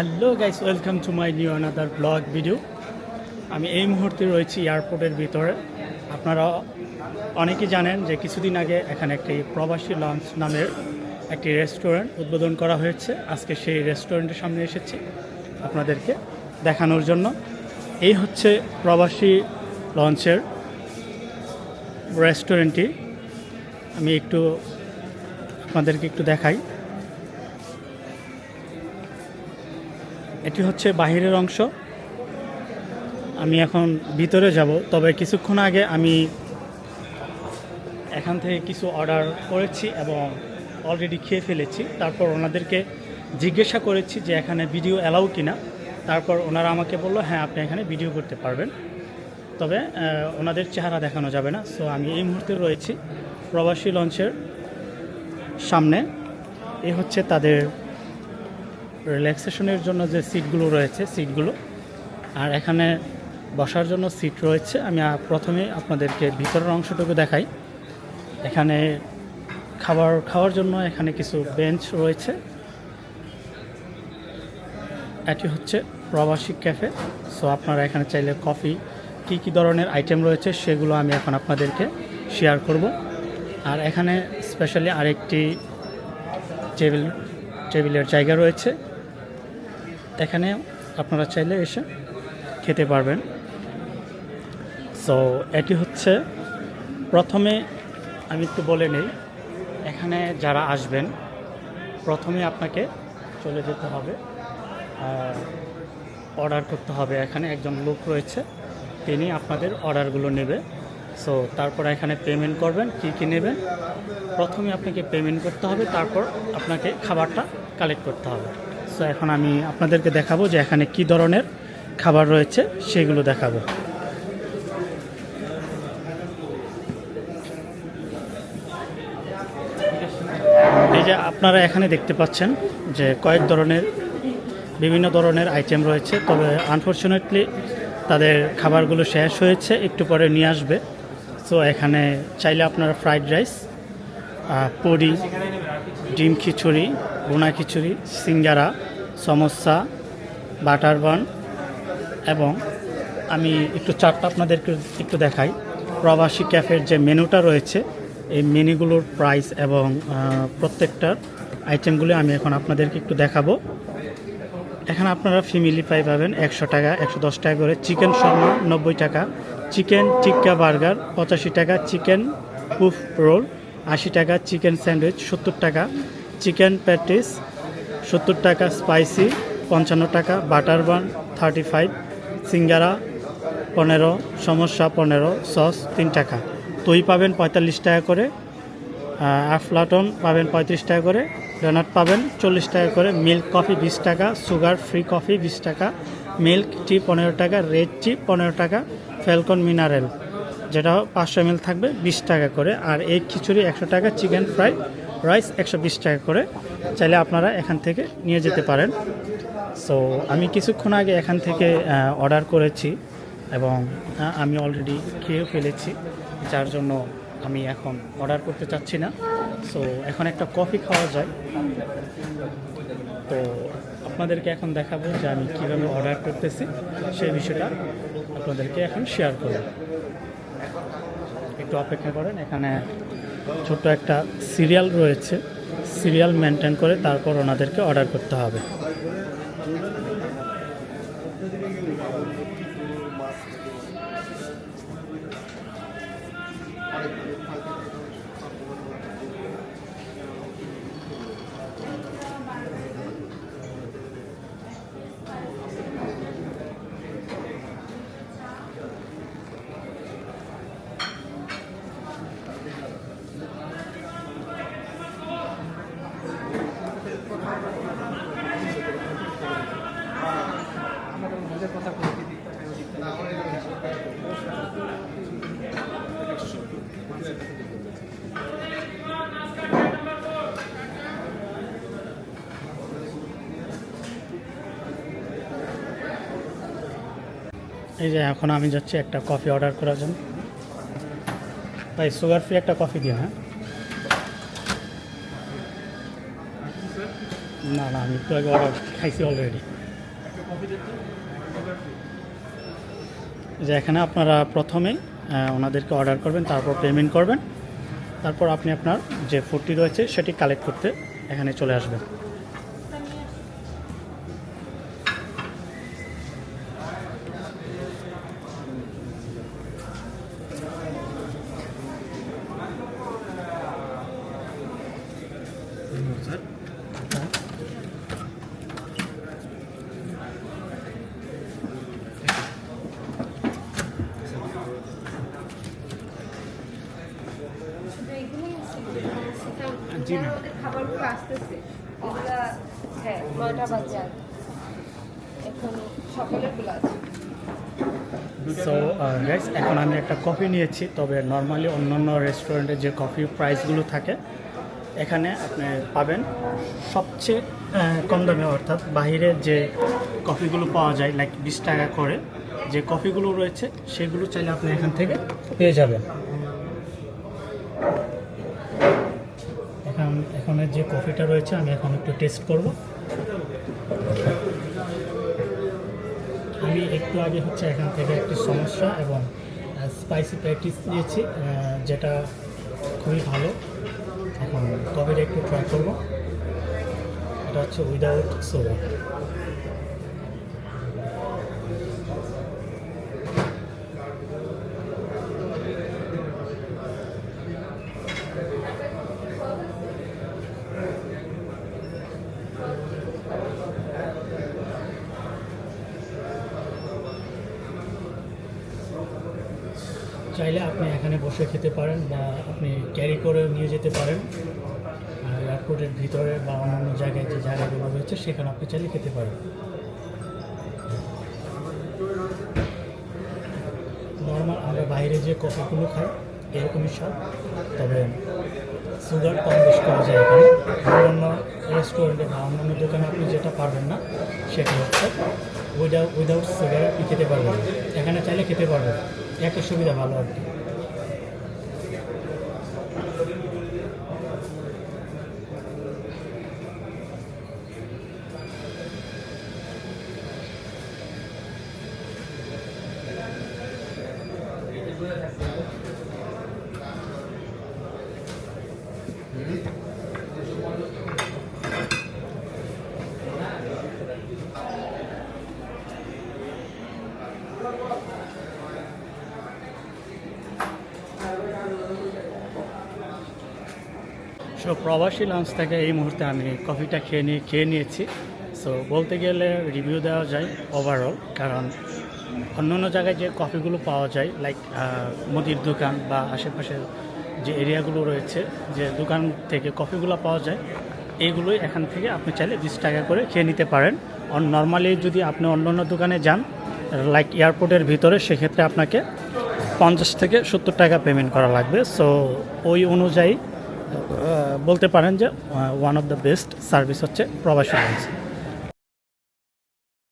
Hello guys, welcome to my new another blog video. আমি এই মুহূর্তে রয়েছি এয়ারপোর্টের ভিতরে। আপনারা অনেকেই জানেন যে কিছুদিন আগে এখানে একটি প্রবাসী লঞ্চ নামের একটি রেস্টুরেন্ট উদ্বোধন করা হয়েছে। আজকে সেই রেস্টুরেন্টের সামনে এসেছি আপনাদেরকে দেখানোর জন্য। এই হচ্ছে প্রবাসী লঞ্চের রেস্টুরেন্টটি। আমি আপনাদেরকে একটু দেখাই। এটি হচ্ছে বাহিরের অংশ। আমি এখন ভিতরে যাব, তবে কিছুক্ষণ আগে আমি এখান থেকে কিছু অর্ডার করেছি এবং অলরেডি খেয়ে ফেলেছি। তারপর ওনাদেরকে জিজ্ঞাসা করেছি যে এখানে ভিডিও অ্যালাউ কিনা। তারপর ওনারা আমাকে বললো হ্যাঁ, আপনি এখানে ভিডিও করতে পারবেন, তবে ওনাদের চেহারা দেখানো যাবে না। সো আমি এই মুহূর্তে রয়েছি প্রবাসী লঞ্চের সামনে। এই হচ্ছে তাদের রিল্যাক্সেশনের জন্য যে সিটগুলো রয়েছে, সিটগুলো। আর এখানে বসার জন্য সিট রয়েছে। আমি প্রথমে আপনাদেরকে ভিতরের অংশটুকু দেখাই। এখানে খাবার খাওয়ার জন্য এখানে কিছু বেঞ্চ রয়েছে। এটি হচ্ছে প্রবাসী ক্যাফে। সো আপনারা এখানে চাইলে কফি, কী ধরনের আইটেম রয়েছে সেগুলো আমি এখন আপনাদেরকে শেয়ার করব। আর এখানে স্পেশালি আরেকটি টেবিলের জায়গা রয়েছে। এখানে আপনারা চাইলে এসে খেতে পারবেন। সো এটি হচ্ছে, প্রথমে আমি একটু বলে নেই, এখানে যারা আসবেন প্রথমে আপনাকে চলে যেতে হবে, অর্ডার করতে হবে। এখানে একজন লোক রয়েছে, তিনি আপনাদের অর্ডারগুলো নেবে। সো তারপর এখানে পেমেন্ট করবেন, কী নেবেন। প্রথমে আপনাকে পেমেন্ট করতে হবে, তারপর আপনাকে খাবারটা কালেক্ট করতে হবে। সো এখন আমি আপনাদেরকে দেখাবো যে এখানে কী ধরনের খাবার রয়েছে, সেগুলো দেখাবো। এই যে আপনারা এখানে দেখতে পাচ্ছেন যে বিভিন্ন ধরনের আইটেম রয়েছে, তবে আনফর্চুনেটলি তাদের খাবারগুলো শেষ হয়েছে, একটু পরে নিয়ে আসবে। সো এখানে চাইলে আপনারা ফ্রাইড রাইস, পুরি, ডিম খিচুড়ি, ভুনা খিচুড়ি, সিঙ্গারা, সমোসা, বাটার বান, এবং আমি একটু চারটা আপনাদেরকে একটু দেখাই। প্রবাসী ক্যাফের যে মেনুটা রয়েছে, এই মেনুগুলোর প্রাইস এবং প্রত্যেকটার আইটেমগুলো আমি এখন আপনাদেরকে একটু দেখাবো। এখানে আপনারা ফ্যামিলি পাই পাবেন 100 টাকা, 110 টাকা করে। চিকেন শর্মা 90 টাকা, চিকেন টিক্কা বার্গার 85 টাকা, চিকেন পুফ রোল 80 টাকা, চিকেন স্যান্ডউইচ 70 টাকা, চিকেন প্যাটিস 70 টাকা, স্পাইসি 55 টাকা, বাটার বান 35, সিঙ্গারা 15, সমোসা 15, সস 3 টাকা, দই পাবেন 45 টাকা করে, আফলাটন পাবেন 35 টাকা করে, ডোনাট পাবেন 40 টাকা করে, মিল্ক কফি 20 টাকা, সুগার ফ্রি কফি 20 টাকা, মিল্ক টি 15 টাকা, রেড টি 15 টাকা, ফ্যালকন মিনারেল যেটা 500 ml থাকবে 20 টাকা করে, আর এই খিচুড়ি 100 টাকা, চিকেন ফ্রাই রাইস 120 টাকা করে। চাইলে আপনারা এখান থেকে নিয়ে যেতে পারেন। সো আমি কিছুক্ষণ আগে এখান থেকে অর্ডার করেছি এবং আমি অলরেডি খেয়েও ফেলেছি, যার জন্য আমি এখন অর্ডার করতে চাচ্ছি না। সো এখন একটা কফি খাওয়া যায়। তো আপনাদেরকে এখন দেখাবো যে আমি কীভাবে অর্ডার করতেছি, সেই বিষয়টা আপনাদেরকে এখন শেয়ার করব। একটু অপেক্ষা করেন। এখানে ছোট্ট একটা সিরিয়াল রয়েছে, সিরিয়াল মেনটেন করে তারপর ওনাদেরকে অর্ডার করতে হবে। এই যে এখন আমি যাচ্ছি একটা কফি অর্ডার করার জন্য। ভাই সুগার ফ্রি একটা কফি দিন। হ্যাঁ, না আমি একটু আগে অর্ডার খাইছি অলরেডি। যে এখানে আপনারা প্রথমেই ওনাদেরকে অর্ডার করবেন, তারপর পেমেন্ট করবেন, তারপর আপনি আপনার যে ফুডটি রয়েছে সেটি কালেক্ট করতে এখানে চলে আসবেন। জি ম্যাম। আমাদের খাবারগুলো আসতেছে এগুলা, হ্যাঁ 9টা বাজে আর এখন সকালেরগুলো আছে। সো গাইস, এখন আমি একটা কফি নিয়েছি, তবে নর্মালি অন্যান্য রেস্টুরেন্টে যে কফি প্রাইসগুলো থাকে এখানে আপনি পাবেন সবচেয়ে কম দামে, অর্থাৎ বাইরে যে কফিগুলো পাওয়া যায় লাইক 20 টাকা করে যে কফিগুলো রয়েছে সেগুলো চাইলে আপনি এখান থেকে পেয়ে যাবেন। এখানে যে কফিটা রয়েছে আমি এখন একটু টেস্ট করব। আমি একটু আগে হচ্ছে এখান থেকে একটি সমস্যা এবং স্পাইসি প্যাটিস নিয়েছি, যেটা খুবই ভালো। এখন কফিটা একটু ট্রাই করব। এটা হচ্ছে উইদাউট সোডা। চাইলে আপনি এখানে বসে খেতে পারেন বা আপনি ক্যারি করে নিয়ে যেতে পারেন এয়ারপোর্টের ভিতরে বা অন্যান্য জায়গায় যে জায়গাগুলো রয়েছে সেখানে আপনি চাইলে খেতে পারেন। নর্মাল আমরা বাইরে যে কফিগুলো খাই এরকমই স্বাদ, তবে সুগার কম বেশি করা যায় এখানে। অন্যান্য রেস্টুরেন্টে বা অন্যান্য দোকানে আপনি যেটা পারবেন না সেটা হচ্ছে উইদাউট সুগার আপনি খেতে পারবেন, এখানে চাইলে খেতে পারবেন। একটা সুবিধা ভালো আর কি। সো প্রবাসী লঞ্চ থেকে এই মুহূর্তে আমি কফিটা খেয়ে নিয়েছি। সো বলতে গেলে রিভিউ দেওয়া যায় ওভারঅল, কারণ অন্য জায়গায় যে কফিগুলো পাওয়া যায় লাইক মুদির দোকান বা আশেপাশের যে এরিয়াগুলো রয়েছে যে দোকান থেকে কফিগুলো পাওয়া যায়, এইগুলোই এখান থেকে আপনি চাইলে 20 টাকা করে খেয়ে নিতে পারেন। নর্মালি যদি আপনি অন্য দোকানে যান লাইক এয়ারপোর্টের ভিতরে, সেক্ষেত্রে আপনাকে 50 থেকে 70 টাকা পেমেন্ট করা লাগবে। সো ওই অনুযায়ী বলতে পারেন যে one of the best service হচ্ছে প্রবাসী লঞ্চ।